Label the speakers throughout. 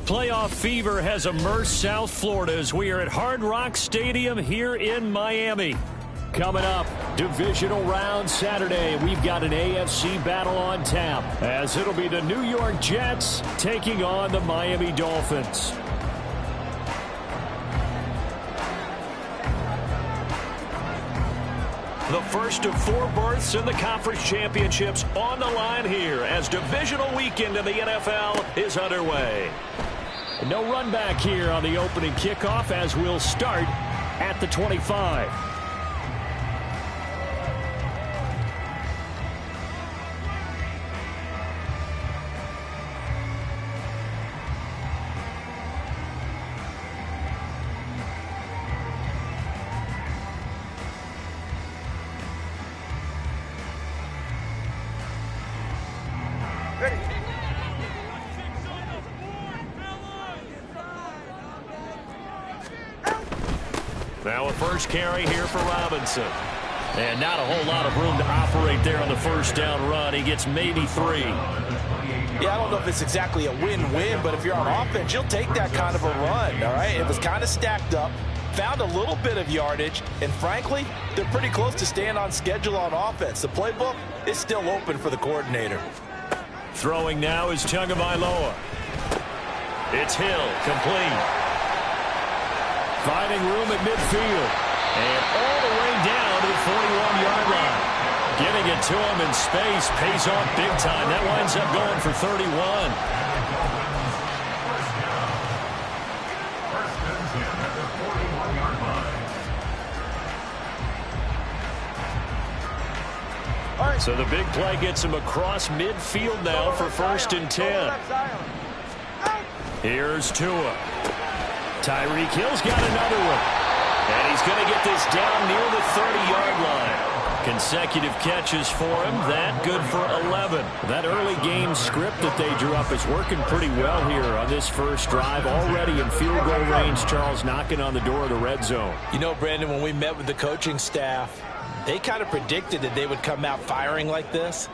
Speaker 1: Playoff fever has immersed South Florida as we are at Hard Rock Stadium here in Miami. Coming up, divisional round Saturday, we've got an AFC battle on tap as it'll be the New York Jets taking on the Miami Dolphins. The first of 4 berths in the conference championships on the line here as divisional weekend in the NFL is underway. No run back here on the opening kickoff as we'll start at the 25. Now a first carry here for Robinson. And not a whole lot of room to operate there on the first down run. He gets maybe 3.
Speaker 2: Yeah, I don't know if it's exactly a win-win, but if you're on offense, you'll take that kind of a run, all right? It was kind of stacked up, found a little bit of yardage, and frankly, they're pretty close to staying on schedule on offense. The playbook is still open for the coordinator.
Speaker 1: Throwing now is Tagovailoa. It's Hill, complete. Finding room at midfield. And all the way down to the 41-yard line. Getting it to him in space. Pays off big time. That winds up going for 31. So the big play gets him across midfield now for 1st and 10. Here's Tua. Tyreek Hill's got another one. And he's going to get this down near the 30-yard line. Consecutive catches for him. That good for 11. That early game script that they drew up is working pretty well here on this first drive. Already in field goal range, Charles, knocking on the door of the red zone.
Speaker 2: You know, Brandon, when we met with the coaching staff, they kind of predicted that they would come out firing like this.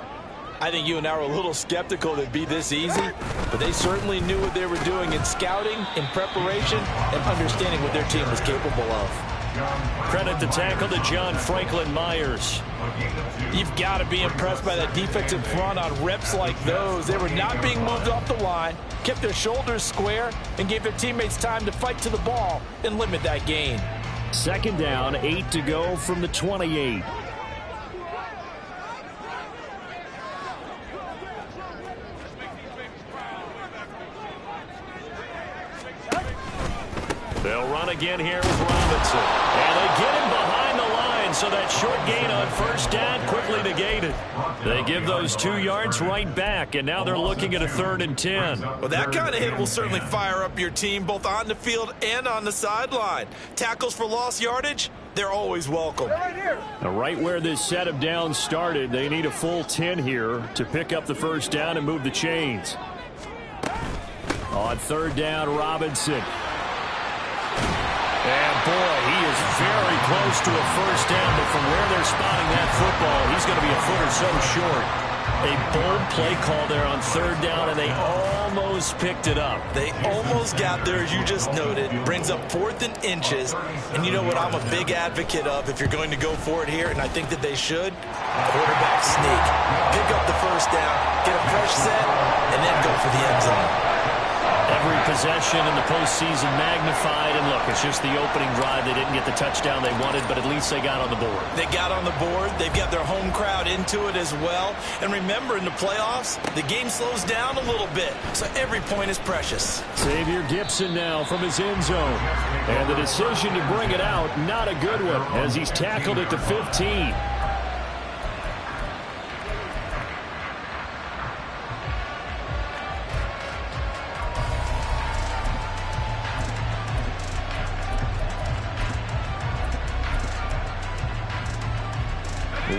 Speaker 2: I think you and I were a little skeptical that it'd be this easy, but they certainly knew what they were doing in scouting, in preparation, and understanding what their team was capable of.
Speaker 1: Credit the tackle to John Franklin Myers.
Speaker 2: You've got to be impressed by that defensive front on reps like those. They were not being moved off the line, kept their shoulders square, and gave their teammates time to fight to the ball and limit that gain.
Speaker 1: 2nd down, 8 to go from the 28. They'll run again here with Robinson. And they get him behind the line, so that short gain on 1st down quickly negated. They give those 2 yards right back, and now they're looking at a 3rd and 10.
Speaker 2: Well, that kind of hit will certainly fire up your team both on the field and on the sideline. Tackles for lost yardage, they're always welcome.
Speaker 1: Now, right where this set of downs started, they need a full 10 here to pick up the 1st down and move the chains. On 3rd down, Robinson. And, boy, he is very close to a 1st down, but from where they're spotting that football, he's going to be a foot or so short. A bold play call there on 3rd down, and they almost picked it up.
Speaker 2: They almost got there, as you just noted. Brings up 4th and inches. And you know what I'm a big advocate of if you're going to go for it here, and I think that they should? Quarterback sneak. Pick up the 1st down, get a fresh set, and then go for the end zone.
Speaker 1: Every possession in the postseason magnified, and look, it's just the opening drive. They didn't get the touchdown they wanted, but at least they got on the board.
Speaker 2: They got on the board. They've got their home crowd into it as well. And remember, in the playoffs, the game slows down a little bit, so every point is precious.
Speaker 1: Xavier Gipson now from his end zone. And the decision to bring it out, not a good one, as he's tackled at the 15.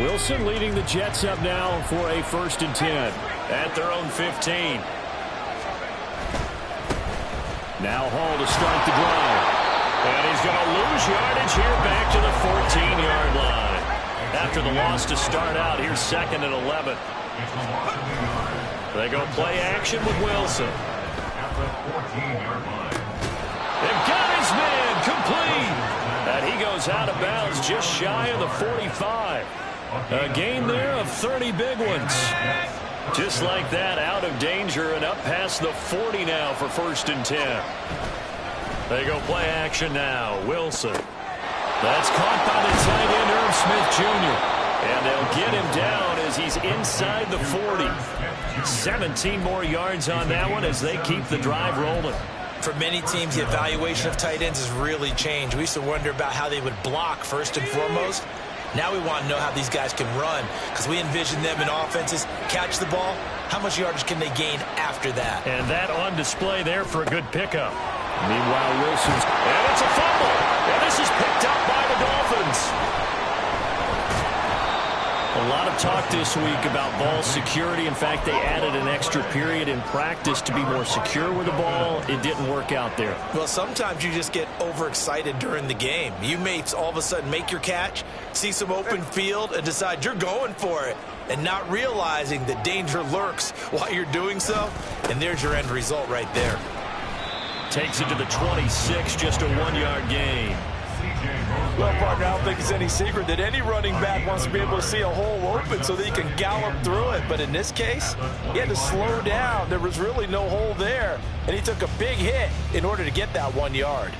Speaker 1: Wilson leading the Jets up now for a 1st and 10 at their own 15. Now Hall to start the drive. And he's going to lose yardage here back to the 14-yard line. After the loss to start out, here's 2nd and 11. They go play action with Wilson. They've got his man complete. And he goes out of bounds just shy of the 45. A gain there of 30 big ones. Just like that, out of danger and up past the 40 now for 1st and 10. They go play action now. Wilson. That's caught by the tight end, Irv Smith Jr. And they'll get him down as he's inside the 40. 17 more yards on that one as they keep the drive rolling.
Speaker 2: For many teams, the evaluation of tight ends has really changed. We used to wonder about how they would block first and foremost. Now we want to know how these guys can run, because we envision them in offenses catch the ball. How much yardage can they gain after that?
Speaker 1: And that on display there for a good pickup. Meanwhile, Wilson's... And it's a fumble! And this is picked up by the Dolphins. A lot of talk this week about ball security. In fact, they added an extra period in practice to be more secure with the ball. It didn't work out there.
Speaker 2: Well, sometimes you just get overexcited during the game. You may all of a sudden make your catch, see some open field, and decide you're going for it, and not realizing that danger lurks while you're doing so. And there's your end result right there.
Speaker 1: Takes it to the 26, just a 1-yard gain.
Speaker 2: Well, partner, I don't think it's any secret that any running back wants to be able to see a hole open so that he can gallop through it. But in this case, he had to slow down. There was really no hole there, and he took a big hit in order to get that 1 yard.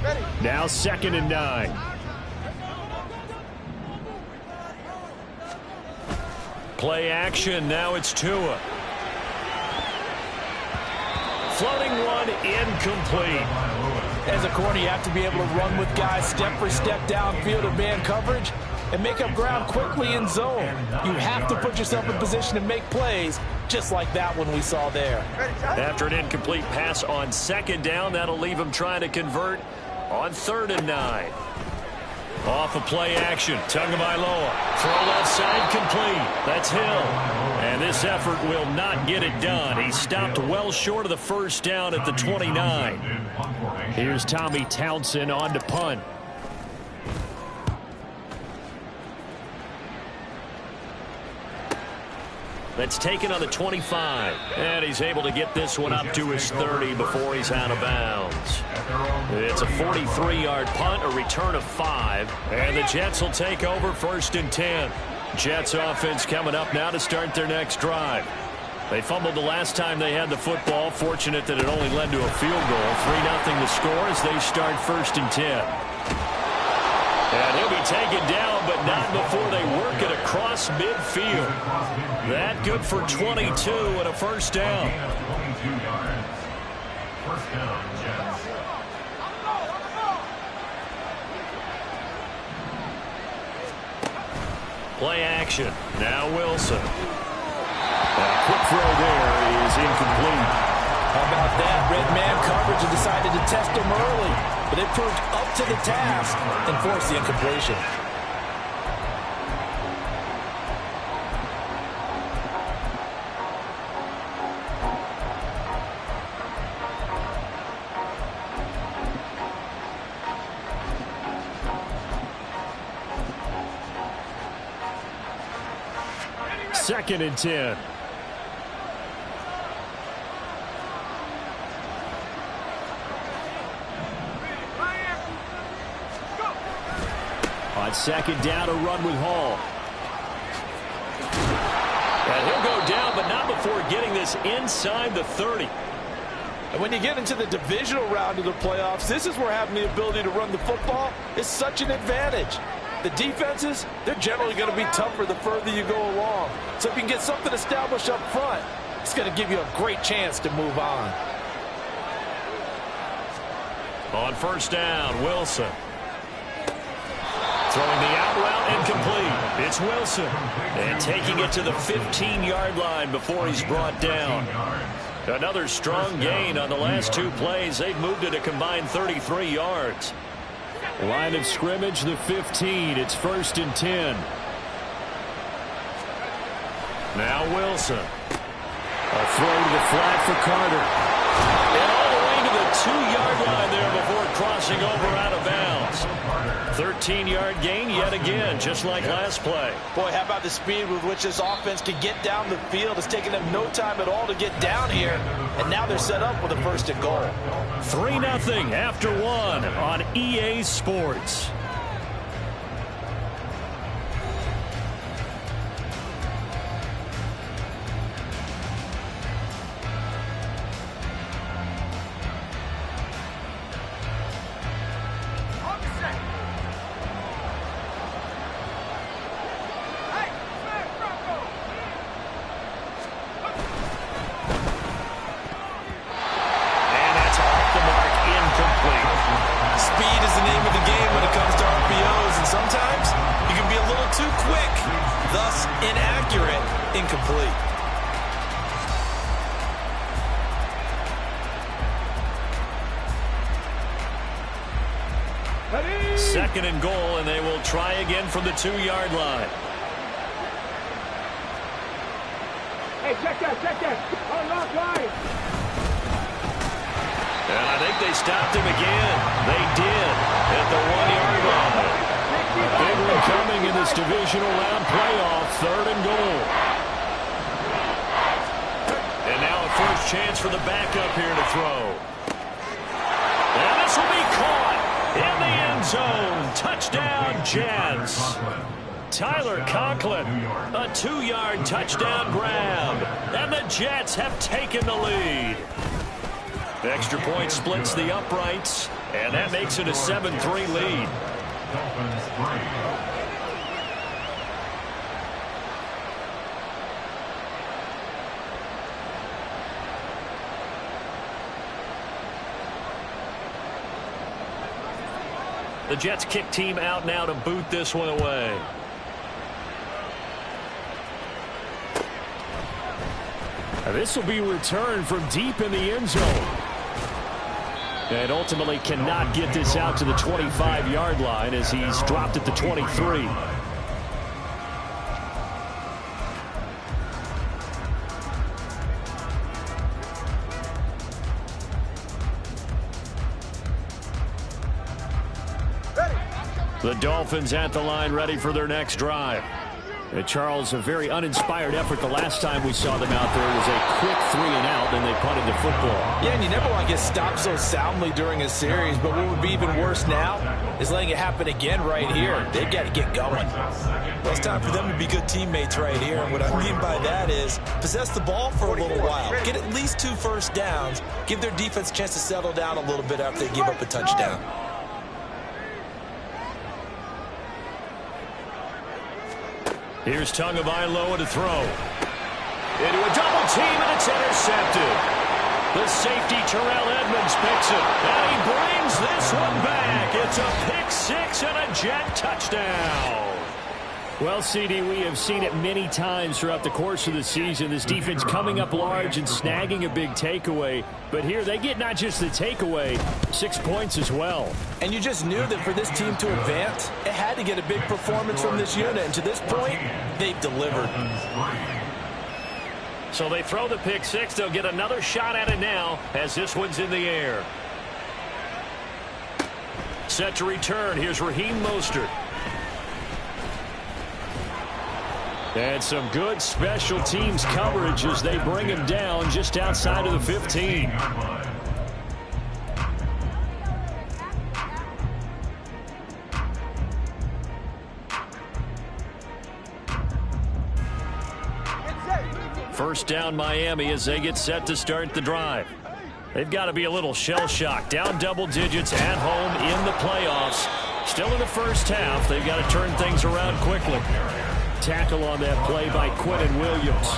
Speaker 1: Ready. Now 2nd and 9. Play action. Now it's Tua. Floating one, incomplete.
Speaker 2: As a corner, you have to be able to run with guys step for step downfield in man coverage and make up ground quickly in zone. You have to put yourself in position to make plays, just like that one we saw there.
Speaker 1: After an incomplete pass on 2nd down, that'll leave him trying to convert on 3rd and 9. Off of play action, Tagovailoa. Throw left side complete. That's Hill. And this effort will not get it done. He stopped well short of the 1st down at the 29. Here's Tommy Townsend on to punt. That's taken on the 25. And he's able to get this one up to his 30 before he's out of bounds. It's a 43-yard punt, a return of 5. And the Jets will take over 1st and 10. Jets offense coming up now to start their next drive. They fumbled the last time they had the football. Fortunate that it only led to a field goal. 3-0 the score as they start 1st and 10. And he'll be taken down, but not before they work it across midfield. That good for 22 and a 1st down. Play action. Now Wilson. A quick throw there is incomplete.
Speaker 2: How about that? Red man coverage and decided to test him early. But they proved up to the task and forced the incompletion.
Speaker 1: Second and 10. On 2nd down, a run with Hall. And he'll go down, but not before getting this inside the 30.
Speaker 2: And when you get into the divisional round of the playoffs, this is where having the ability to run the football is such an advantage. The defenses, they're generally going to be tougher the further you go along. So if you can get something established up front, it's going to give you a great chance to move on.
Speaker 1: On 1st down, Wilson. Throwing the out route incomplete. It's Wilson. And taking it to the 15-yard line before he's brought down. Another strong gain on the last 2 plays. They've moved it a combined 33 yards. Line of scrimmage, the 15. It's 1st and 10. Now Wilson. A throw to the flat for Carter. And all the way to the 2-yard line there before crossing over out of bounds. 13-yard gain yet again, just like last play.
Speaker 2: Boy, how about the speed with which this offense can get down the field? It's taken them no time at all to get down here, and now they're set up with a first and goal.
Speaker 1: 3-0 after 1 on EA Sports. Second and goal, and they will try again from the 2-yard line.
Speaker 3: Hey, check that. Unlock line.
Speaker 1: And I think they stopped him again. They did at the 1-yard line. Big one coming in this divisional round playoff, 3rd and goal. And now a first chance for the backup here to throw. And this will be caught in the end zone. Touchdown, Jets. Tyler Conklin, a 2-yard touchdown grab. And the Jets have taken the lead. The extra point splits the uprights, and that makes it a 7-3 lead. The Jets kick team out now to boot this one away. Now this will be returned from deep in the end zone. And ultimately cannot get this out to the 25-yard line as he's dropped at the 23. The Dolphins at the line, ready for their next drive. And Charles, a very uninspired effort the last time we saw them out there. It was a quick 3-and-out, and they punted the football.
Speaker 2: Yeah, and you never want to get stopped so soundly during a series, but what would be even worse now is letting it happen again right here. They've got to get going.
Speaker 4: Well, it's time for them to be good teammates right here, and what I mean by that is possess the ball for a little while, get at least 2 first downs, give their defense a chance to settle down a little bit after they give up a touchdown.
Speaker 1: Here's Tagovailoa to throw. Into a double team, and it's intercepted. The safety, Terrell Edmonds, picks it. And he brings this one back. It's a pick 6 and a Jet touchdown. Well, CD, we have seen it many times throughout the course of the season. This defense coming up large and snagging a big takeaway. But here they get not just the takeaway, 6 points as well.
Speaker 2: And you just knew that for this team to advance, it had to get a big performance from this unit. And to this point, they've delivered.
Speaker 1: So they throw the pick 6. They'll get another shot at it now as this one's in the air. Set to return. Here's Raheem Mostert. And some good special teams coverage as they bring him down just outside of the 15. First down Miami as they get set to start the drive. They've got to be a little shell-shocked. Down double digits at home in the playoffs. Still in the first half. They've got to turn things around quickly. Tackle on that play by Quinnen Williams.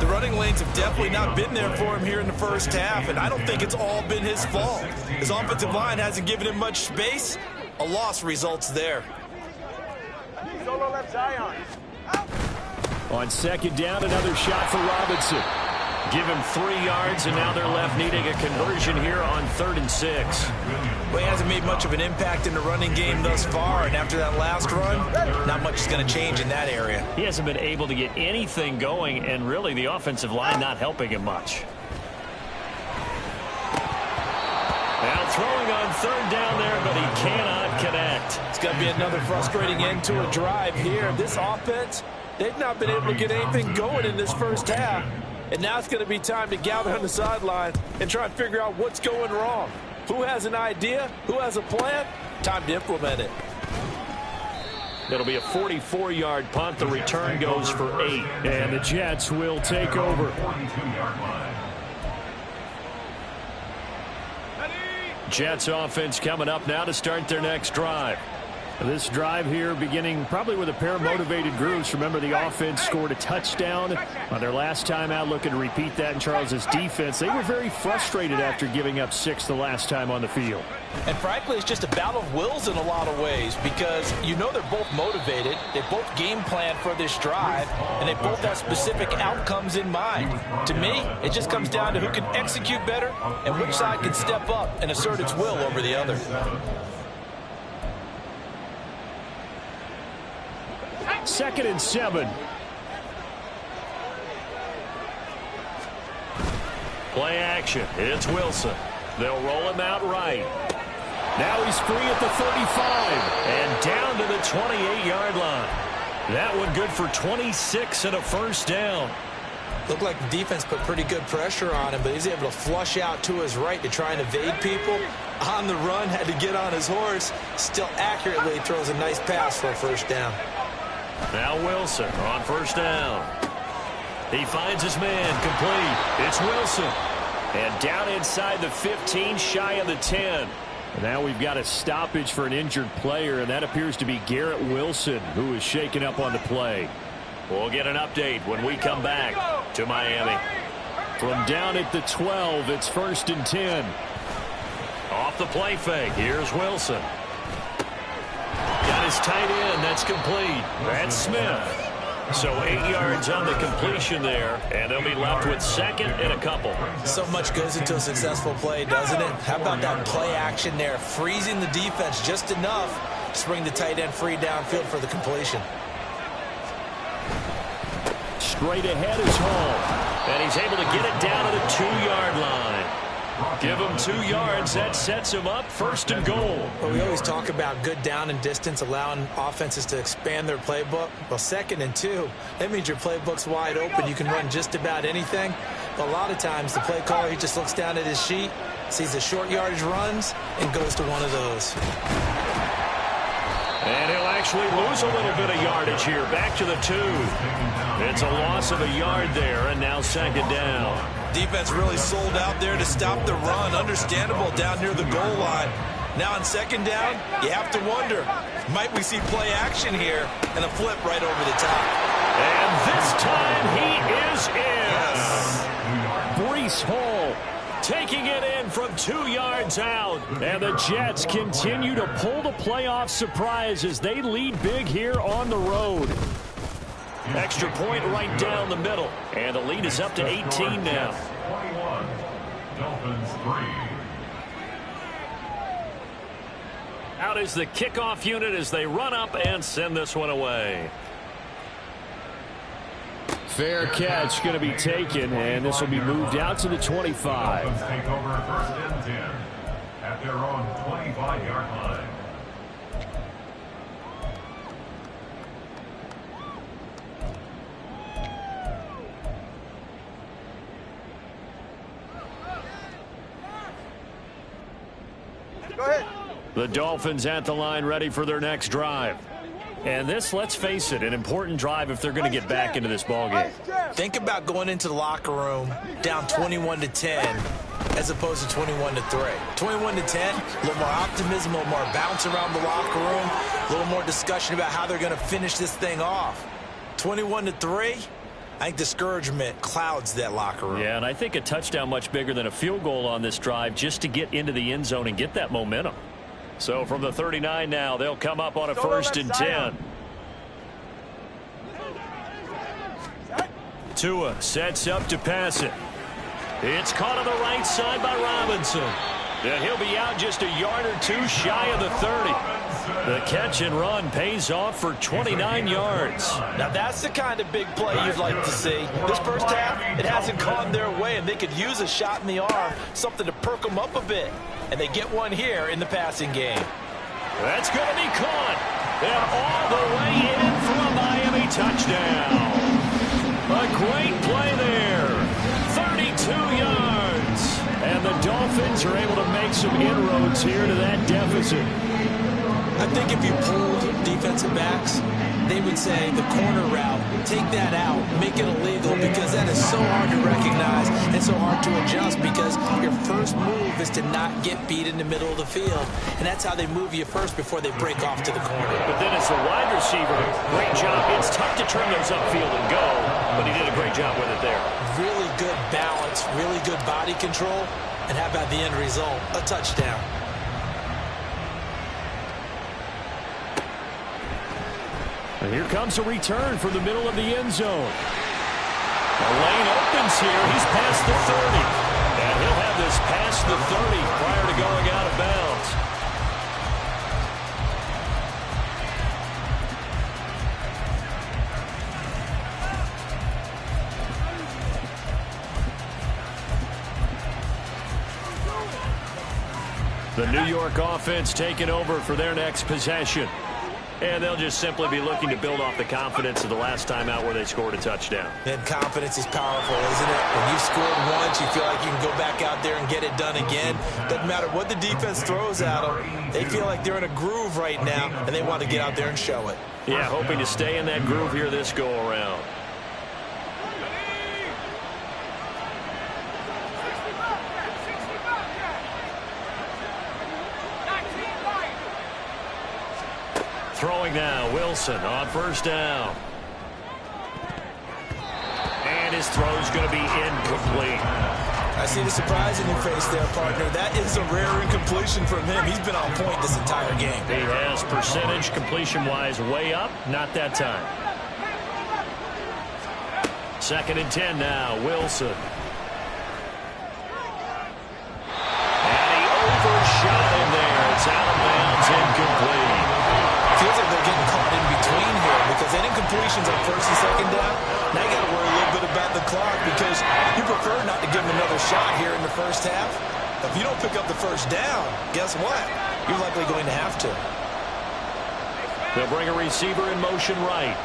Speaker 4: The running lanes have definitely not been there for him here in the first half, and I don't think it's all been his fault. His offensive line hasn't given him much space. A loss results there.
Speaker 3: Solo left Zion.
Speaker 1: On second down, another shot for Robinson. Give him 3 yards, and now they're left needing a conversion here on 3rd and 6.
Speaker 4: Well, he hasn't made much of an impact in the running game thus far, and after that last run, not much is going to change in that area.
Speaker 1: He hasn't been able to get anything going, and really the offensive line not helping him much. Now throwing on 3rd down there, but he cannot connect.
Speaker 2: It's going to be another frustrating end to a drive here. This offense, they've not been able to get anything going in this first half. And now it's going to be time to gather on the sideline and try and figure out what's going wrong. Who has an idea? Who has a plan? Time to implement it.
Speaker 1: It'll be a 44-yard punt. The return goes for 8. And the Jets will take over. Jets offense coming up now to start their next drive. This drive here beginning probably with a pair of motivated groups. Remember, the offense scored a touchdown on their last time out, looking to repeat that in Charles's defense. They were very frustrated after giving up 6 the last time on the field.
Speaker 2: And frankly, it's just a battle of wills in a lot of ways because you know they're both motivated. They both game plan for this drive, and they both have specific outcomes in mind. To me, it just comes down to who can execute better and which side can step up and assert its will over the other.
Speaker 1: Second and 7. Play action. It's Wilson. They'll roll him out right. Now he's free at the 35 and down to the 28-yard line. That one good for 26 and a first down.
Speaker 4: Looked like the defense put pretty good pressure on him, but he's able to flush out to his right to try and evade people. On the run, had to get on his horse. Still accurately throws a nice pass for a first down.
Speaker 1: Now Wilson on first down. He finds his man complete. It's Wilson. And down inside the 15, shy of the 10. Now we've got a stoppage for an injured player, and that appears to be Garrett Wilson, who is shaken up on the play. We'll get an update when we come back to Miami. From down at the 12, it's first and 10. Off the play fake, here's Wilson. Got his tight end, that's complete. That's Smith. So 8 yards on the completion there, and they'll be left with second and a couple.
Speaker 4: So much goes into a successful play, doesn't it? How about that play action there, freezing the defense just enough to bring the tight end free downfield for the completion.
Speaker 1: Straight ahead is Hall, and he's able to get it down to the 2-yard line. Give him 2 yards. That sets him up first and goal.
Speaker 4: Well, we always talk about good down and distance, allowing offenses to expand their playbook. Well, second and 2, that means your playbook's wide open. You can run just about anything. But a lot of times, the play caller, he just looks down at his sheet, sees the short yardage runs, and goes to one of those.
Speaker 1: And he'll actually lose a little bit of yardage here. Back to the 2. It's a loss of a yard there, and now second down.
Speaker 2: Defense really sold out there to stop the run. Understandable down near the goal line. Now on second down, you have to wonder, might we see play action here and a flip right over the top?
Speaker 1: And this time he is in.
Speaker 2: Yes.
Speaker 1: Breece Hall taking it in from 2 yards out. And the Jets continue to pull the playoff surprise as they lead big here on the road. Extra point right down the middle. And the lead is up to 18 now.
Speaker 5: 21. Dolphins 3.
Speaker 1: Out is the kickoff unit as they run up and send this one away. Fair catch going to be taken, and this will be moved out to the 25.
Speaker 5: Dolphins take over first and 10 at their own 25-yard line.
Speaker 3: Go ahead.
Speaker 1: The Dolphins at the line ready for their next drive. And this, let's face it, an important drive if they're going to get back into this ballgame.
Speaker 4: Think about going into the locker room down 21-10 as opposed to 21-3. 21-10, a little more optimism, a little more bounce around the locker room, a little more discussion about how they're going to finish this thing off. 21-3, I think discouragement clouds that locker room.
Speaker 1: Yeah, and I think a touchdown much bigger than a field goal on this drive just to get into the end zone and get that momentum. So from the 39 now, they'll come up on a first and 10. Tua sets up to pass it. It's caught on the right side by Robinson. And he'll be out just a yard or two shy of the 30. The catch and run pays off for 29 yards.
Speaker 2: Now that's the kind of big play you'd like to see. This first half, it hasn't gone their way, and they could use a shot in the arm, something to perk them up a bit. And they get one here in the passing game.
Speaker 1: That's going to be caught. And all the way in for a Miami touchdown. A great play there. 32 yards. And the Dolphins are able to make some inroads here to that deficit.
Speaker 4: I think if you pulled defensive backs, they would say the corner route, take that out, make it illegal, because that is so hard to recognize and so hard to adjust, because your first move is to not get beat in the middle of the field. And that's how they move you first before they break off to the corner.
Speaker 1: But then as the wide receiver, great job. It's tough to turn those upfield and go, but he did a great job with it there.
Speaker 4: Really good balance, really good body control, and how about the end result? A touchdown.
Speaker 1: And here comes a return from the middle of the end zone. The lane opens here. He's past the 30. And he'll have this past the 30 prior to going out of bounds. The New York offense taking over for their next possession. And they'll just simply be looking to build off the confidence of the last time out where they scored a touchdown.
Speaker 4: And confidence is powerful, isn't it? When you scored once, you feel like you can go back out there and get it done again. Doesn't matter what the defense throws at them. They feel like they're in a groove right now, and they want to get out there and show it.
Speaker 1: Yeah, hoping to stay in that groove here this go-around. Throwing now, Wilson on first down. And his throw's going to be incomplete.
Speaker 4: I see the surprise in your face there, partner. That is a rare incompletion from him. He's been on point this entire game.
Speaker 1: He has percentage completion-wise way up, not that time. 2nd and 10 now, Wilson. And he overshot him there. It's out of bounds, incomplete.
Speaker 4: Feels like they're getting caught in between here, because any incompletions on 1st and 2nd down, now you got to worry a little bit about the clock, because you prefer not to give them another shot here in the first half. If you don't pick up the first down, guess what? You're likely going to have to.
Speaker 1: They'll bring a receiver in motion right.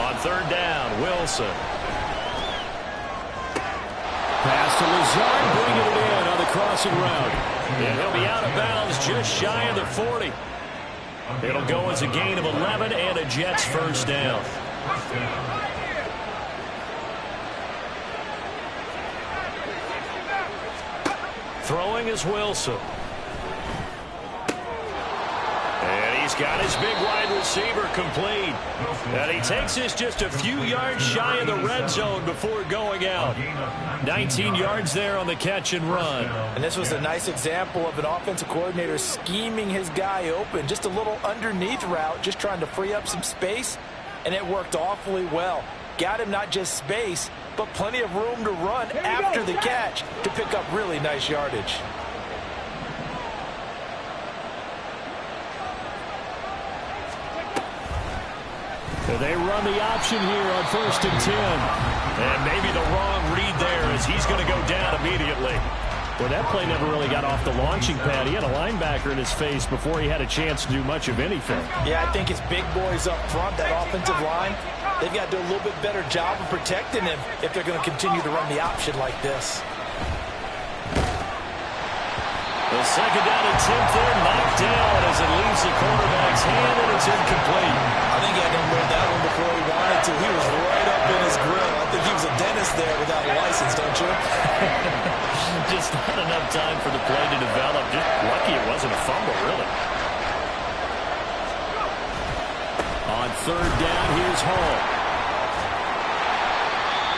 Speaker 1: On 3rd down, Wilson. Pass to Lazard, bringing it in on the crossing route. And he'll be out of bounds just shy of the 40. It'll go as a gain of 11 and a Jets first down. Throwing is Wilson. And he's got his big wide receiver complete. And he takes this just a few yards shy of the red zone before going out. 19 yards there on the catch and run.
Speaker 4: And this was a nice example of an offensive coordinator scheming his guy open. Just a little underneath route, just trying to free up some space. And it worked awfully well. Got him not just space, but plenty of room to run after the catch to pick up really nice yardage.
Speaker 1: So they run the option here on 1st and 10. And maybe the wrong read there as he's going to go down immediately. Well, that play never really got off the launching pad. He had a linebacker in his face before he had a chance to do much of anything.
Speaker 4: Yeah, I think his big boys up front, that offensive line, they've got to do a little bit better job of protecting him if they're going to continue to run the option like this.
Speaker 1: The 2nd down attempt there knocked down as it leaves the quarterback's hand, and it's incomplete.
Speaker 4: I think he had to unload that one before he wanted to. He was right up in his grill. I think he was a dentist there without a license, don't you?
Speaker 1: Just not enough time for the play to develop. Just lucky it wasn't a fumble, really. On 3rd down, here's Hall.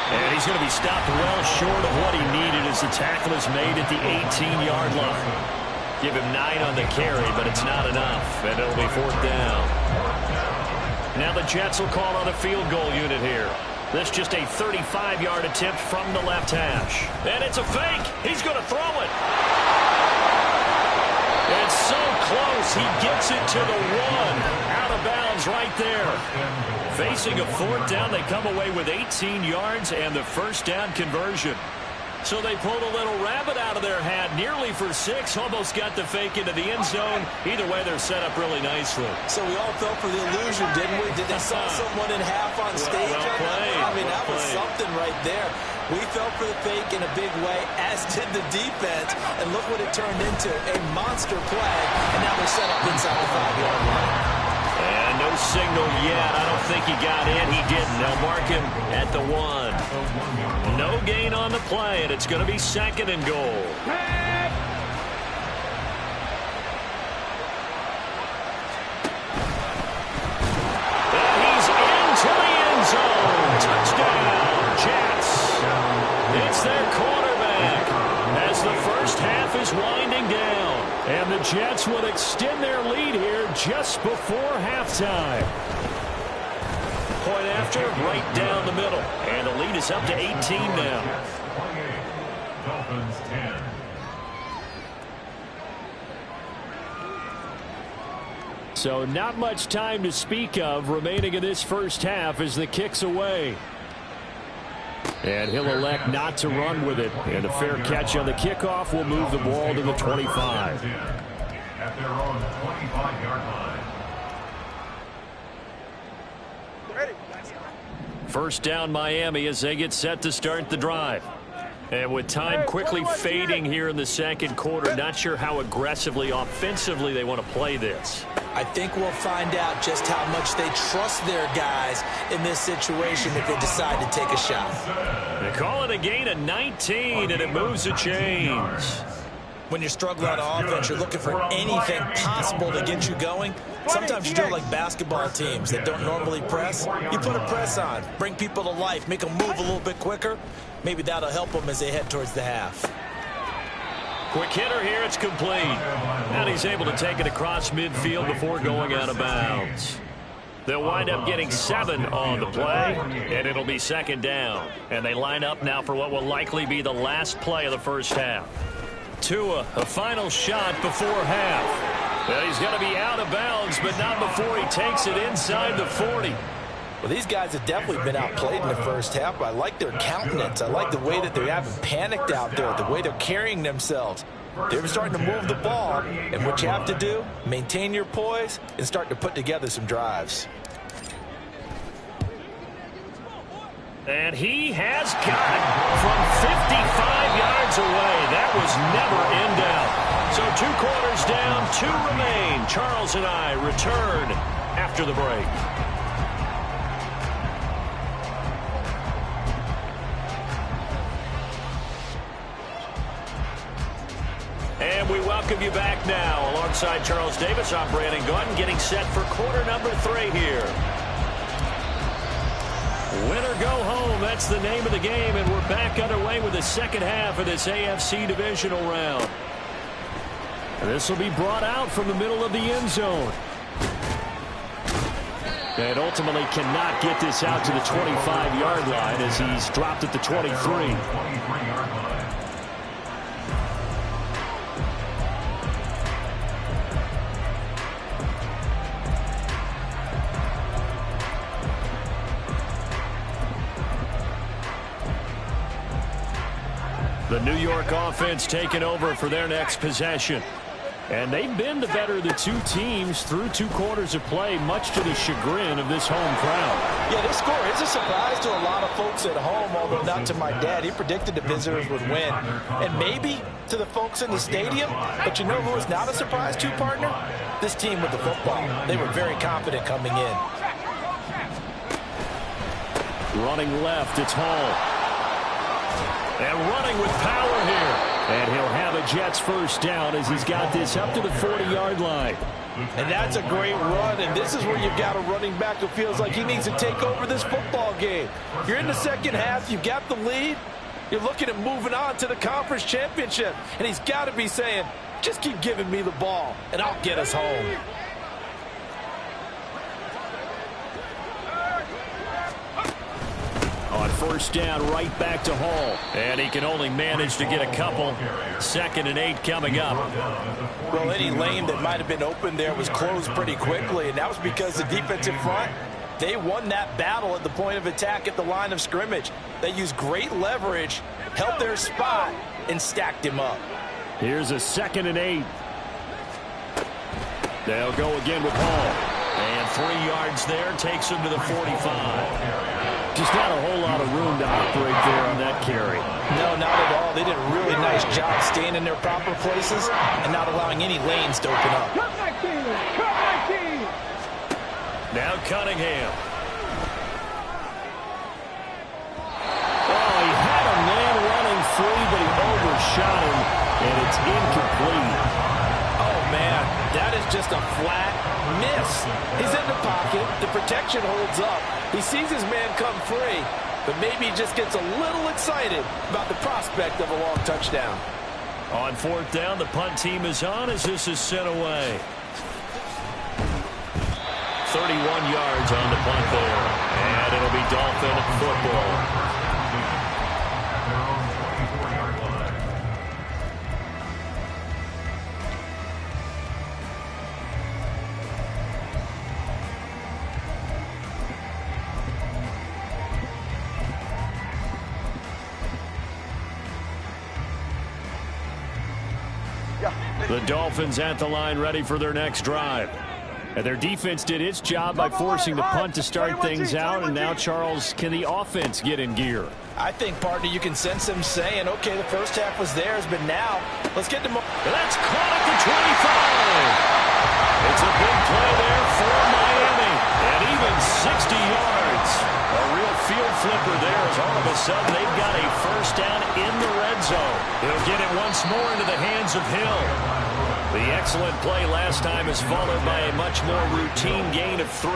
Speaker 1: And he's going to be stopped well short of what he needed as the tackle is made at the 18-yard line. Give him 9 on the carry, but it's not enough, and it'll be 4th down. Now the Jets will call on a field goal unit here. This just a 35-yard attempt from the left hash. And it's a fake. He's going to throw it. It's so close. He gets it to the 1. Out of bounds right there. Facing a 4th down, they come away with 18 yards and the first down conversion. So they pulled a little rabbit out of their hat, nearly for 6, almost got the fake into the end zone. Either way, they're set up really nicely.
Speaker 4: So we all fell for the illusion, didn't we? Did they saw someone in half on stage?
Speaker 1: Well played.
Speaker 4: I mean, that was something right there. We fell for the fake in a big way, as did the defense. And look what it turned into, a monster play. And now they're set up inside the 5-yard line.
Speaker 1: And no signal yet. I don't think he got in. He didn't. They'll mark him at the 1. No gain on the play, and it's going to be 2nd and goal. And he's into the end zone. Touchdown, Jets. It's their quarterback as the first half is winding down. And the Jets will extend their lead here just before halftime. Point after, right down the middle. And the lead is up to 18 now.
Speaker 5: 28. Dolphins 10.
Speaker 1: So not much time to speak of remaining in this first half as the kick's away. And he'll elect not to run with it. And a fair catch on the kickoff will move the ball to the 25.
Speaker 5: At their own 25-yard line.
Speaker 3: Ready.
Speaker 1: First down Miami as they get set to start the drive. And with time quickly fading here in the second quarter, not sure how aggressively, offensively they want to play this.
Speaker 4: I think we'll find out just how much they trust their guys in this situation if they decide to take a shot.
Speaker 1: They call it a gain of 19, and it moves the chains.
Speaker 4: When you're struggling on offense, you're looking for anything possible to get you going. Sometimes you do it like basketball teams that don't normally press. You put a press on, bring people to life, make them move a little bit quicker. Maybe that'll help them as they head towards the half.
Speaker 1: Quick hitter here, it's complete. And he's able to take it across midfield before going out of bounds. They'll wind up getting 7 on the play, and it'll be 2nd down. And they line up now for what will likely be the last play of the first half. Tua, a final shot before half. Well, he's going to be out of bounds, but not before he takes it inside the 40.
Speaker 4: Well, these guys have definitely been outplayed in the first half, but I like their countenance. I like the way that they haven't panicked out there, the way they're carrying themselves. They're starting to move the ball, and what you have to do, maintain your poise and start to put together some drives.
Speaker 1: And he has got it from 55 yards away. That was never in doubt. So 2 quarters down, 2 remain. Charles and I return after the break. And we welcome you back now. Alongside Charles Davis, I'm Brandon Gaudin, getting set for quarter number 3 here. Win or go home, that's the name of the game, and we're back underway with the second half of this AFC divisional round. This will be brought out from the middle of the end zone. And ultimately cannot get this out to the 25-yard line as he's dropped at the 23.
Speaker 5: 23-yard line.
Speaker 1: The New York offense taking over for their next possession. And they've been the better of the 2 teams through 2 quarters of play, much to the chagrin of this home crowd.
Speaker 4: Yeah, this score is a surprise to a lot of folks at home, although not to my dad. He predicted the visitors would win. And maybe to the folks in the stadium. But you know who is not a surprise to, partner? This team with the football. They were very confident coming in.
Speaker 1: Running left, it's Hall. And running with power here. And he'll have a Jets first down as he's got this up to the 40-yard line.
Speaker 2: And that's a great run, and this is where you've got a running back who feels like he needs to take over this football game. You're in the second half, you've got the lead, you're looking at moving on to the conference championship, and he's got to be saying, just keep giving me the ball, and I'll get us home.
Speaker 1: On first down, right back to Hall. And he can only manage to get a couple. 2nd and 8 coming up.
Speaker 2: Well, any lane that might have been open there was closed pretty quickly, and that was because the defensive front, they won that battle at the point of attack at the line of scrimmage. They used great leverage, held their spot, and stacked him up.
Speaker 1: Here's a 2nd and 8. They'll go again with Hall. And 3 yards there takes him to the 45. Just not a whole lot of room to operate there on that carry.
Speaker 2: No, not at all. They did a really nice job staying in their proper places and not allowing any lanes to open up.
Speaker 1: Now Cunningham. Oh, he had a man running free, but he overshot him, and it's incomplete.
Speaker 2: Oh, man, that is just a flat miss. He's in the pocket. The protection holds up. He sees his man come free, but maybe he just gets a little excited about the prospect of a long touchdown.
Speaker 1: On 4th down, the punt team is on as this is sent away. 31 yards on the punt there, and it'll be Dolphin football. The Dolphins at the line ready for their next drive. And their defense did its job by forcing the punt to start things out. And now, Charles, can the offense get in gear?
Speaker 2: I think, partner, you can sense them saying, okay, the first half was theirs, but now let's get to more.
Speaker 1: That's caught at the 25. It's a big play there for Miami. And even 60 yards. A real field flipper there as all of a sudden they've got a first down in the red zone. He'll get it once more into the hands of Hill. The excellent play last time is followed by a much more routine gain of 3.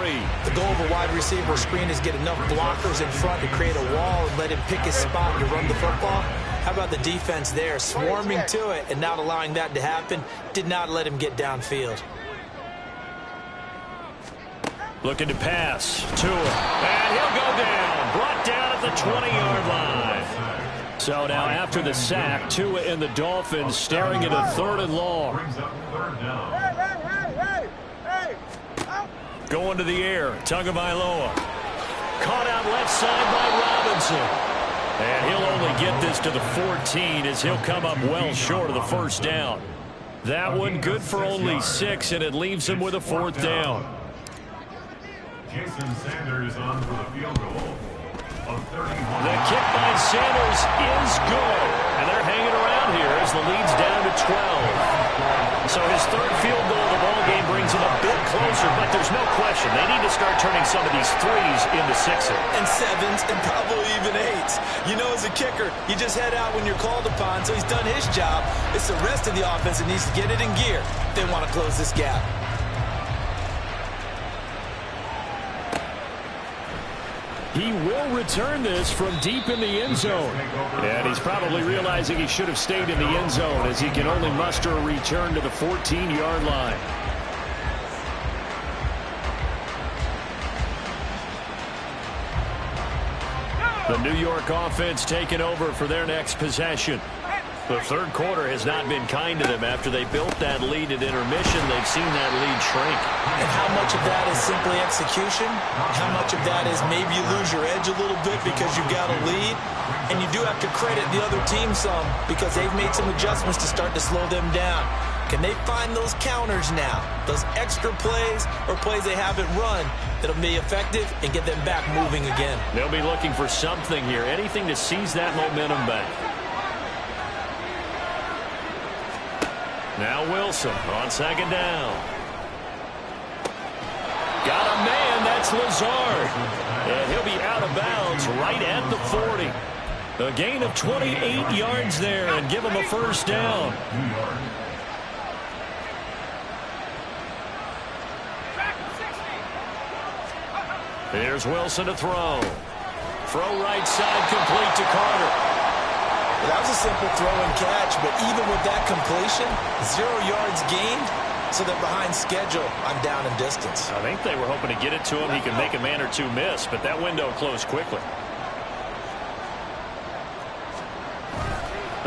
Speaker 2: The goal of a wide receiver screen is get enough blockers in front to create a wall and let him pick his spot to run the football. How about the defense there, swarming to it and not allowing that to happen? Did not let him get downfield.
Speaker 1: Looking to pass to him. And he'll go down. Brought down at the 20-yard line. So now after the sack, Tua and the Dolphins staring at a 3rd and long. Going to the air. Tagovailoa. Caught out left side by Robinson. And he'll only get this to the 14 as he'll come up well short of the first down. That one good for only 6, and it leaves him with a 4th down.
Speaker 5: Jason Sanders on for the field goal.
Speaker 1: The kick by Sanders is good. And they're hanging around here as the lead's down to 12. So his 3rd field goal of the ball game brings him a bit closer, but there's no question they need to start turning some of these 3s into 6s.
Speaker 2: And 7s and probably even 8s. You know, as a kicker, you just head out when you're called upon, so he's done his job. It's the rest of the offense that needs to get it in gear if they want to close this gap.
Speaker 1: He will return this from deep in the end zone. And he's probably realizing he should have stayed in the end zone as he can only muster a return to the 14-yard line. The New York offense taking over for their next possession. The 3rd quarter has not been kind to them. After they built that lead at intermission, they've seen that lead shrink.
Speaker 2: And how much of that is simply execution? How much of that is maybe you lose your edge a little bit because you've got a lead? And you do have to credit the other team some because they've made some adjustments to start to slow them down. Can they find those counters now, those extra plays or plays they haven't run that'll be effective and get them back moving again?
Speaker 1: They'll be looking for something here, anything to seize that momentum back. Now Wilson on 2nd down. Got a man, that's Lazard. And he'll be out of bounds right at the 40. A gain of 28 yards there and give him a first down. Here's Wilson to throw. Throw right side, complete to Carter.
Speaker 2: That was a simple throw and catch, but even with that completion, 0 yards gained, so they're behind schedule. I'm down in distance.
Speaker 1: I think they were hoping to get it to him. He could make a man or two miss, but that window closed quickly.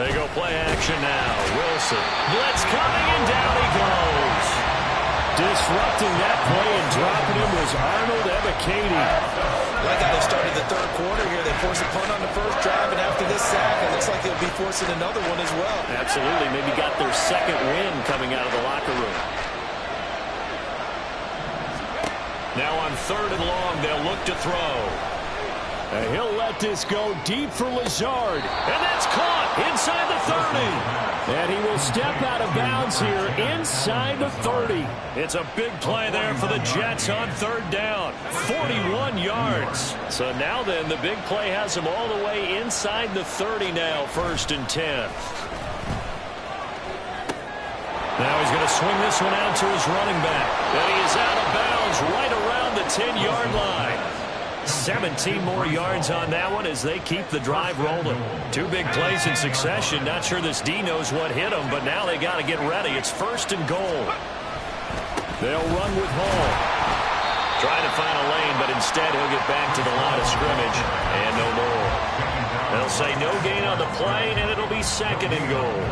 Speaker 1: They go play action now. Wilson. Blitz coming, and down he goes. Disrupting that play and dropping him was Arnold Ebiketie.
Speaker 4: Like how they started the third quarter here. They forced a punt on the first drive, and after this sack, it looks like they'll be forcing another one as well.
Speaker 1: Absolutely. Maybe got their second win coming out of the locker room. Now on 3rd and long, they'll look to throw. And he'll let this go deep for Lazard. And that's caught inside the 30. And he will step out of bounds here inside the 30. It's a big play there for the Jets on 3rd down. 41 yards. So now then, the big play has him all the way inside the 30 now, 1st and 10. Now he's going to swing this one out to his running back. And he is out of bounds right around the 10-yard line. 17 more yards on that one as they keep the drive rolling. 2 big plays in succession. Not sure this D knows what hit him, but now they got to get ready. It's 1st and goal. They'll run with Hall. Trying to find a lane, but instead he'll get back to the line of scrimmage. And no more. They'll say no gain on the play, and it'll be 2nd and goal.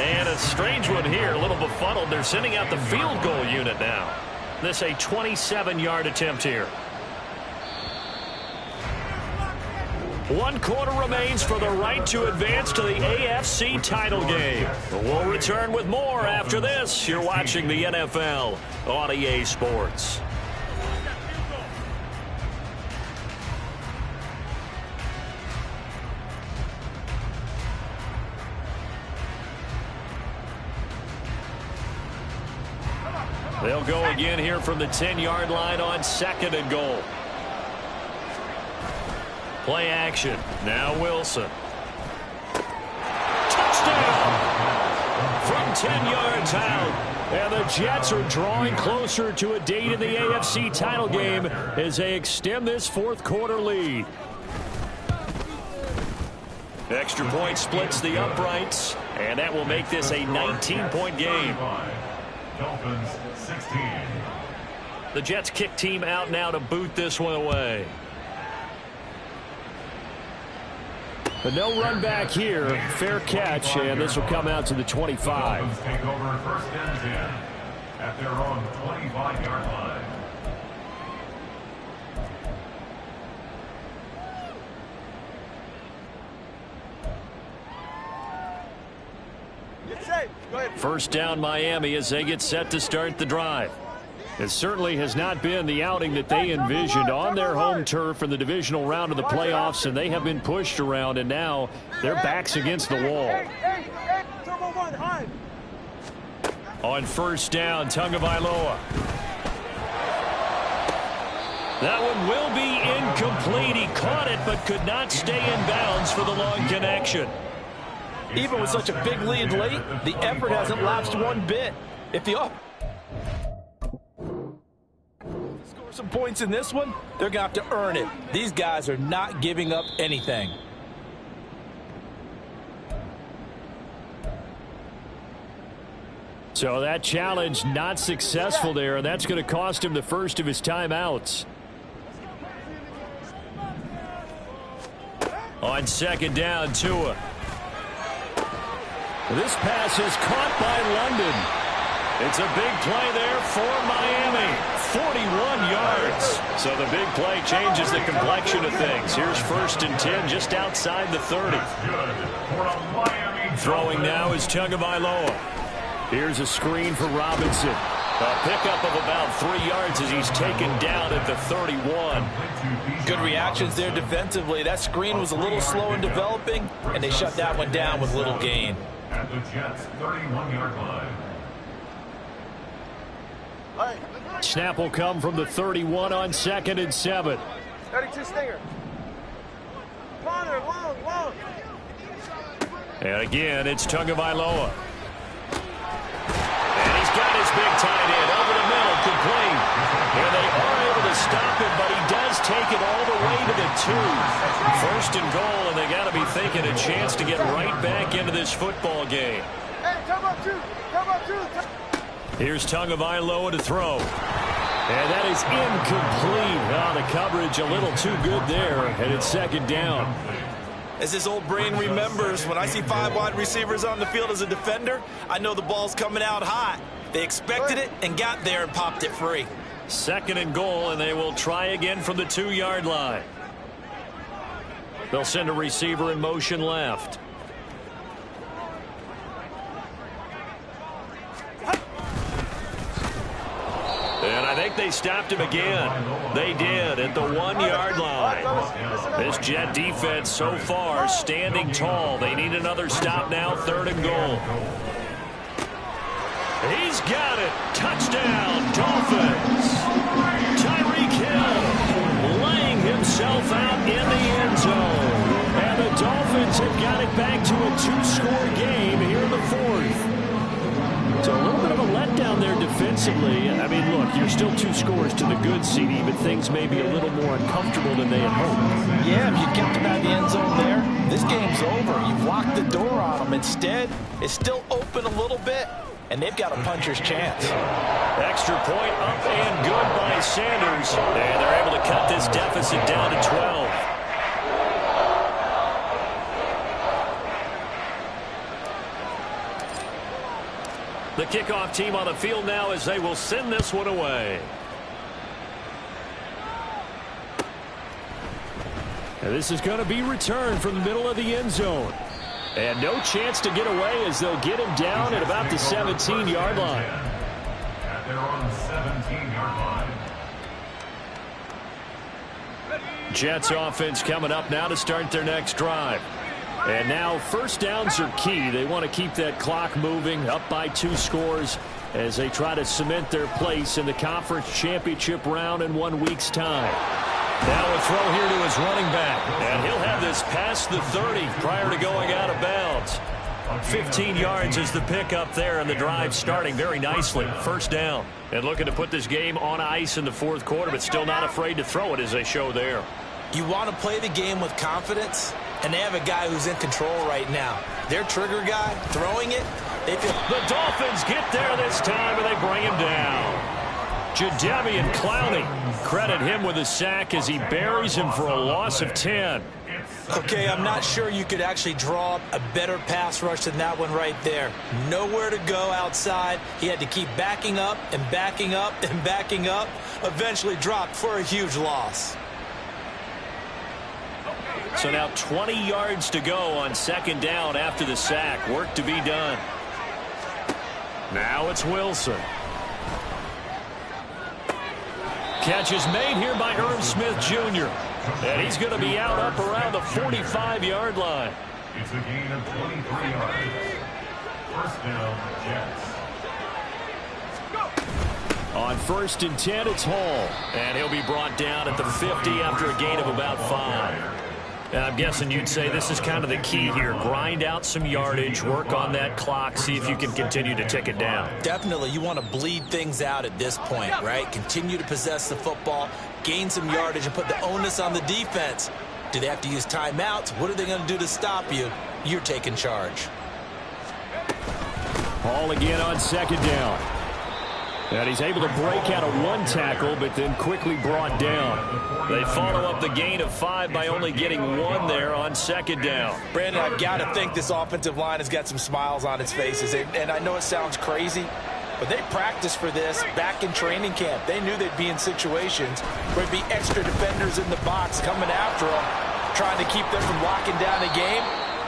Speaker 1: And a strange one here, a little befuddled. They're sending out the field goal unit now. This a 27-yard attempt here. 1 quarter remains for the right to advance to the AFC title game. We'll return with more after this. You're watching the NFL on EA Sports. They'll go again here from the 10-yard line on 2nd and goal. Play action. Now Wilson. Touchdown! From 10 yards out. And the Jets are drawing closer to a date in the AFC title game as they extend this 4th quarter lead. Extra point splits the uprights, and that will make this a 19-point game.
Speaker 5: Dolphins 16.
Speaker 1: The Jets kick team out now to boot this one away. But no run back here. Fair catch, and this will come out to the 25.
Speaker 5: Dolphins take over 1st and 10 at their own 25-yard line.
Speaker 3: Get safe. Go ahead.
Speaker 1: 1st down Miami as they get set to start the drive. It certainly has not been the outing that they envisioned on their home turf in the divisional round of the playoffs, and they have been pushed around, and now their backs against the wall. On 1st down, Tagovailoa. That one will be incomplete. He caught it but could not stay in bounds for the long connection.
Speaker 2: Even with such a big lead late, the effort hasn't lapsed one bit. If the score some points in this one, they're going to have to earn it. These guys are not giving up anything.
Speaker 1: So that challenge not successful there, and that's going to cost him the first of his timeouts. On 2nd down, Tua. This pass is caught by London. It's a big play there for Miami. 41 yards. So the big play changes the complexion of things. Here's 1st and 10 just outside the 30. Throwing now is Tagovailoa. Here's a screen for Robinson. A pickup of about 3 yards as he's taken down at the 31.
Speaker 2: Good reactions there defensively. That screen was a little slow in developing, and they shut that one down with little gain.
Speaker 5: At the Jets' 31-yard line.
Speaker 1: Snap will come from the 31 on 2nd and 7.
Speaker 3: 32 stinger. Connor, long.
Speaker 1: And again, it's Tagovailoa. And he's got his big tight end over the middle, complete. And they are able to stop him, but he does take it all the way to the 2. 1st and goal, and they got to be thinking a chance to get right back into this football game.
Speaker 3: Hey, come up two.
Speaker 1: Here's Tagovailoa to throw. And that is incomplete. Oh, the coverage a little too good there, and it's 2nd down.
Speaker 4: As his old brain remembers, when I see 5 wide receivers on the field as a defender, I know the ball's coming out hot. They expected it and got there and popped it free.
Speaker 1: 2nd and goal, and they will try again from the 2-yard line. They'll send a receiver in motion left. And I think they stopped him again. They did at the 1-yard line. This Jet defense so far standing tall. They need another stop now, 3rd and goal. He's got it. Touchdown, Dolphins. Tyreek Hill laying himself out in the end zone. And the Dolphins have got it back to a 2-score game here in the 4th. So a little bit of a letdown there defensively. I mean, look, you're still 2 scores to the good, CD, but things may be a little more uncomfortable than they had hoped.
Speaker 2: Yeah, if you kept them out of the end zone there, this game's over. You've locked the door on them. Instead, it's still open a little bit, and they've got a puncher's chance.
Speaker 1: Extra point up and good by Sanders. And they're able to cut this deficit down to 12. The kickoff team on the field now as they will send this one away. And this is going to be returned from the middle of the end zone. And no chance to get away as they'll get him down at about the 17-yard line.
Speaker 5: At their own 17-yard line.
Speaker 1: Jets offense coming up now to start their next drive. And now 1st downs are key. They want to keep that clock moving, up by 2 scores as they try to cement their place in the conference championship round in 1 week's time. Now a throw here to his running back. And he'll have this past the 30 prior to going out of bounds. 15 yards is the pickup there, and the drive starting very nicely. 1st down. And looking to put this game on ice in the 4th quarter, but still not afraid to throw it as they show there.
Speaker 4: You want to play the game with confidence, and they have a guy who's in control right now. Their trigger guy throwing it.
Speaker 1: The Dolphins get there this time, and they bring him down. Jadeveon Clowney, credit him with a sack as he buries him for a loss of 10.
Speaker 4: Okay, I'm not sure you could actually draw up a better pass rush than that one right there. Nowhere to go outside. He had to keep backing up and backing up and backing up. Eventually dropped for a huge loss.
Speaker 1: So now 20 yards to go on 2nd down after the sack. Work to be done. Now it's Wilson. Catch is made here by Irv Smith Jr. And he's going to be out up around the 45-yard line.
Speaker 5: It's a gain of 23 yards. 1st down, Jets.
Speaker 1: On 1st and 10, it's Hall. And he'll be brought down at the 50 after a gain of about 5. And I'm guessing you'd say this is kind of the key here. Grind out some yardage, work on that clock, see if you can continue to tick it down.
Speaker 4: Definitely, you want to bleed things out at this point, right? Continue to possess the football, gain some yardage, and put the onus on the defense. Do they have to use timeouts? What are they going to do to stop you? You're taking charge.
Speaker 1: Hall again on 2nd down. And he's able to break out of 1 tackle, but then quickly brought down. They follow up the gain of 5 by only getting 1 there on 2nd down.
Speaker 2: Brandon, I've got to think this offensive line has got some smiles on its faces. And I know it sounds crazy, but they practiced for this back in training camp. They knew they'd be in situations where there'd be extra defenders in the box coming after them, trying to keep them from locking down the game.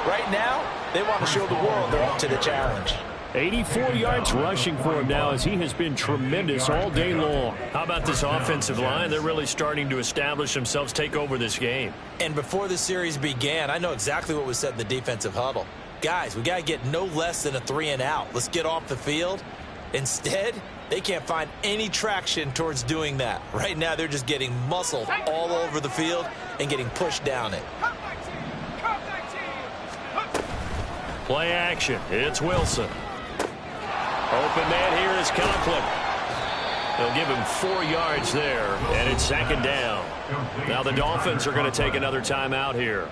Speaker 2: Right now, they want to show the world they're up to the challenge.
Speaker 1: 84 yards rushing for him now as he has been tremendous all day long. How about this offensive line? They're really starting to establish themselves, take over this game.
Speaker 4: And before the series began, I know exactly what was said in the defensive huddle. Guys, we got to get no less than a 3-and-out. Let's get off the field. Instead, they can't find any traction towards doing that. Right now, they're just getting muscled all over the field and getting pushed down it.
Speaker 1: Play action. It's Wilson. Open man here is Conklin. They'll give him 4 yards there, and it's 2nd down. Now the Dolphins are going to take another timeout here.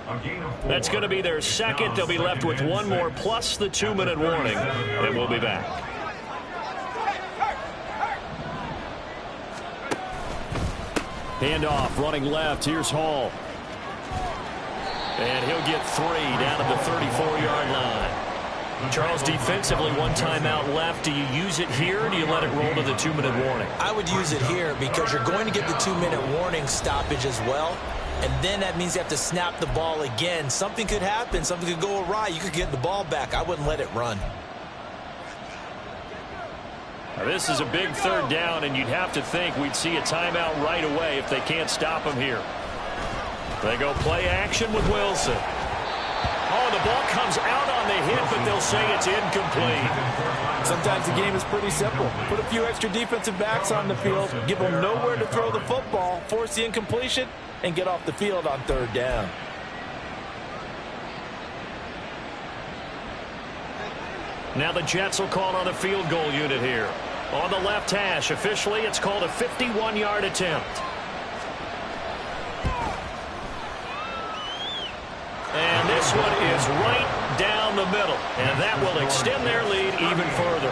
Speaker 1: That's going to be their 2nd. They'll be left with 1 more plus the 2-minute warning, and we'll be back. Handoff running left. Here's Hall. And he'll get 3 down at the 34-yard line. Charles, defensively, one timeout left. Do you use it here, or do you let it roll to the 2-minute warning?
Speaker 4: I would use it here because you're going to get the 2-minute warning stoppage as well. And then that means you have to snap the ball again. Something could happen. Something could go awry. You could get the ball back. I wouldn't let it run.
Speaker 1: Now, this is a big third down, and you'd have to think we'd see a timeout right away if they can't stop him here. They go play action with Wilson. Oh, the ball comes out on the hit, but they'll say it's incomplete.
Speaker 2: Sometimes the game is pretty simple. Put a few extra defensive backs on the field, give them nowhere to throw the football, force the incompletion, and get off the field on third down.
Speaker 1: Now the Jets will call on the field goal unit here. On the left hash, officially, it's called a 51-yard attempt. And this one is right down the middle. And that will extend their lead even further.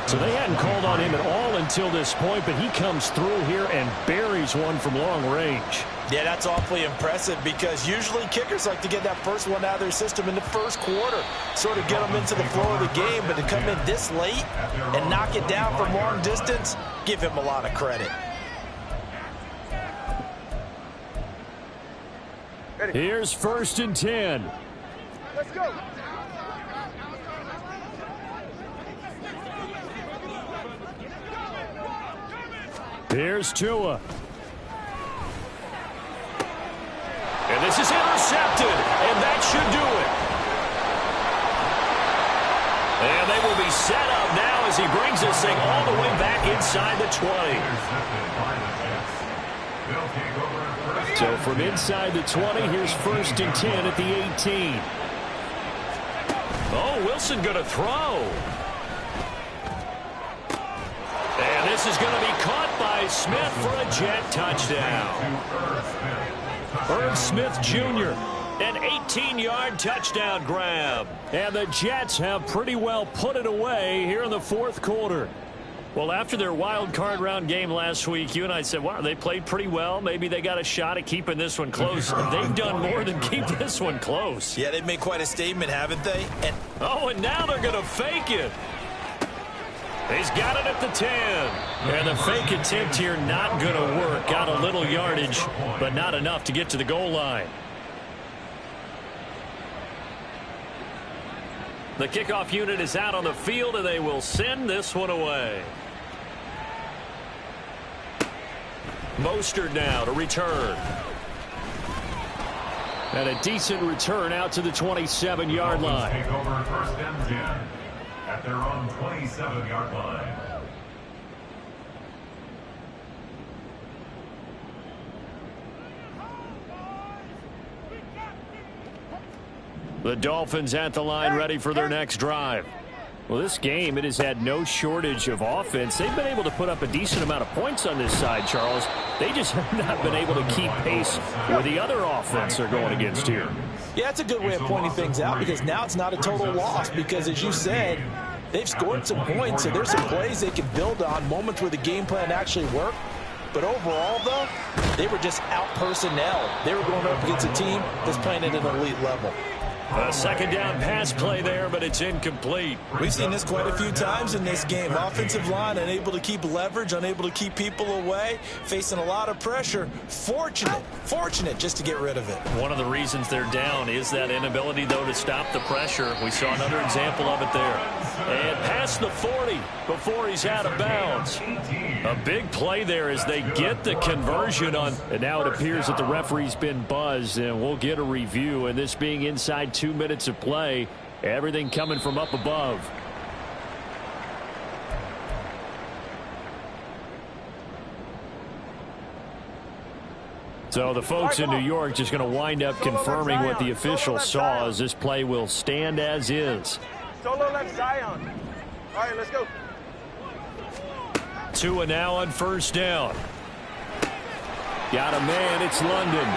Speaker 1: So they hadn't called on him at all until this point, but he comes through here and buries one from long range.
Speaker 2: Yeah, that's awfully impressive because usually kickers like to get that first one out of their system in the first quarter, sort of get them into the flow of the game, but to come in this late and knock it down from long distance, give him a lot of credit.
Speaker 1: Here's 1st and 10.
Speaker 3: Let's go.
Speaker 1: Here's Tua. And this is intercepted, and that should do it. And they will be set up now as he brings this thing all the way back inside the 20. So from inside the 20, here's 1st and 10 at the 18. Oh, Wilson going to throw. And this is going to be caught by Smith for a Jet touchdown. Irv Smith Jr., an 18-yard touchdown grab. And the Jets have pretty well put it away here in the 4th quarter. Well, after their wild card round game last week, you and I said, wow, they played pretty well. Maybe they got a shot at keeping this one close. They've done more than keep this one close.
Speaker 2: Yeah, they've made quite a statement, haven't they?
Speaker 1: And now they're going to fake it. He's got it at the 10. And the fake attempt here not going to work. Got a little yardage, but not enough to get to the goal line. The kickoff unit is out on the field, and they will send this one away. Mostert now to return. And a decent return out to the 27-yard line.
Speaker 5: Take over 1st and 10 at their own 27-yard line.
Speaker 1: The Dolphins at the line ready for their next drive. Well, this game, it has had no shortage of offense. They've been able to put up a decent amount of points on this side, Charles. They just have not been able to keep pace with the other offense they're going against here.
Speaker 2: Yeah, that's a good way of pointing things out because now it's not a total loss because, as you said, they've scored some points, so there's some plays they can build on, moments where the game plan actually worked. But overall, though, they were just out-personnel. They were going up against a team that's playing at an elite level.
Speaker 1: A 2nd down pass play there, but it's incomplete.
Speaker 4: We've seen this quite a few times in this game. Offensive line unable to keep leverage, unable to keep people away, facing a lot of pressure. Fortunate just to get rid of it.
Speaker 1: One of the reasons they're down is that inability, though, to stop the pressure. We saw another example of it there. And past the 40 before he's out of bounds. A big play there as they get the conversion on. And now it appears that the referee's been buzzed, and we'll get a review. And this being inside 2 minutes of play, everything coming from up above. So the folks in New York just going to wind up confirming what the official saw, as this play will stand as is.
Speaker 3: Solo left Zion. All right, let's go.
Speaker 1: Tua now on 1st down. Got a man, it's London.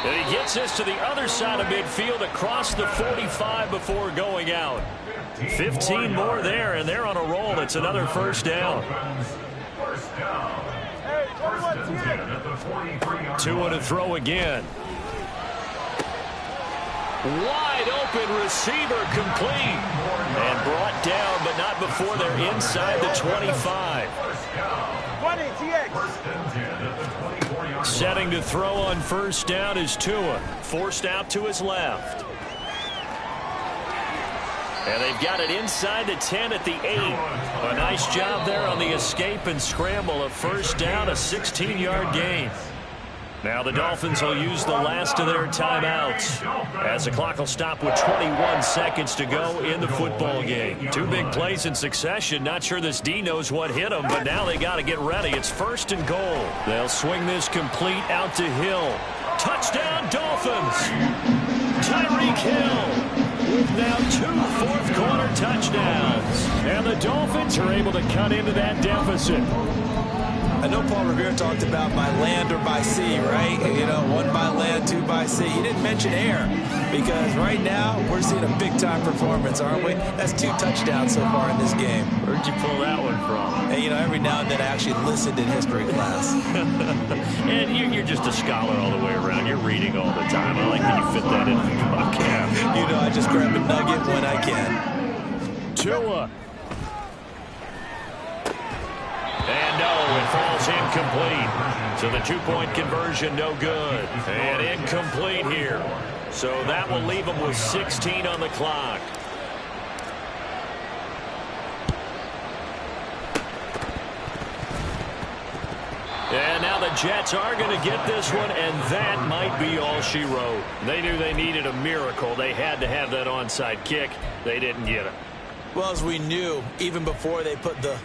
Speaker 1: And he gets this to the other side of midfield across the 45 before going out. 15 more there, and they're on a roll. It's another 1st down. Tua to throw again. Wide open receiver complete. And brought down, but not before they're inside the 25.
Speaker 3: 20, TX.
Speaker 1: Setting to throw on first down is Tua. Forced out to his left. And they've got it inside the 10 at the 8. A nice job there on the escape and scramble. A first down, a 16-yard gain. Now the Dolphins will use the last of their timeouts as the clock will stop with 21 seconds to go in the football game. Two big plays in succession. Not sure this D knows what hit them, but now they got to get ready. It's first and goal. They'll swing this complete out to Hill. Touchdown, Dolphins! Tyreek Hill with now 2 fourth-quarter touchdowns. And the Dolphins are able to cut into that deficit.
Speaker 4: I know Paul Revere talked about by land or by sea, right? You know, 1 by land, 2 by sea. He didn't mention air because right now we're seeing a big-time performance, aren't we? That's 2 touchdowns so far in this game.
Speaker 1: Where'd you pull that one from?
Speaker 4: And, you know, every now and then I actually listened in history class.
Speaker 1: And you're just a scholar all the way around. You're reading all the time. I like that you fit that in the podcast.
Speaker 4: You know, I just grab a nugget when I can.
Speaker 1: Tua. And no, it falls incomplete. So the 2-point conversion no good. And incomplete here. So that will leave them with 16 on the clock. And now the Jets are going to get this one, and that might be all she wrote. They knew they needed a miracle. They had to have that onside kick. They didn't get it.
Speaker 4: Well, as we knew, even before they put the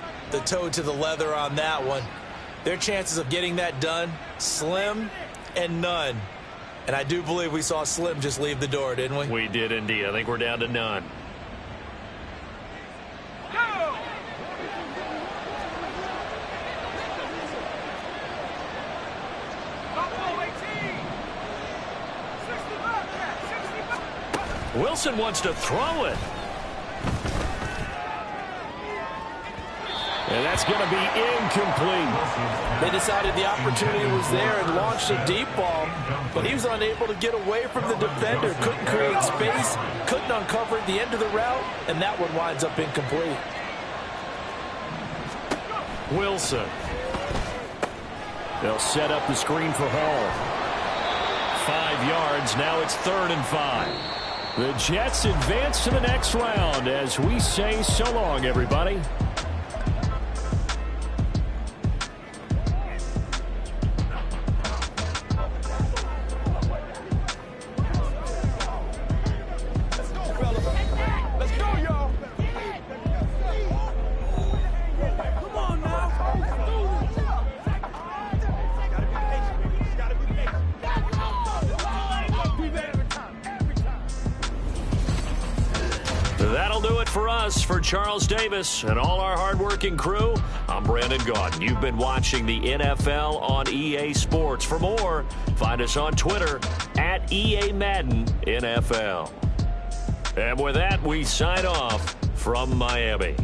Speaker 4: toe to the leather on that one, their chances of getting that done, slim and none. And I do believe we saw Slim just leave the door, didn't we?
Speaker 1: We did indeed. I think we're down to none. Wilson wants to throw it. And that's going to be incomplete.
Speaker 2: They decided the opportunity was there and launched a deep ball, but he was unable to get away from the defender. Couldn't create space, couldn't uncover the end of the route, and that one winds up incomplete.
Speaker 1: Wilson. They'll set up the screen for Hall. 5 yards. Now it's 3rd and 5. The Jets advance to the next round as we say so long, everybody. That'll do it for us. For Charles Davis and all our hardworking crew, I'm Brandon Gaudin. You've been watching the NFL on EA Sports. For more, find us on Twitter at EA Madden NFL. And with that, we sign off from Miami.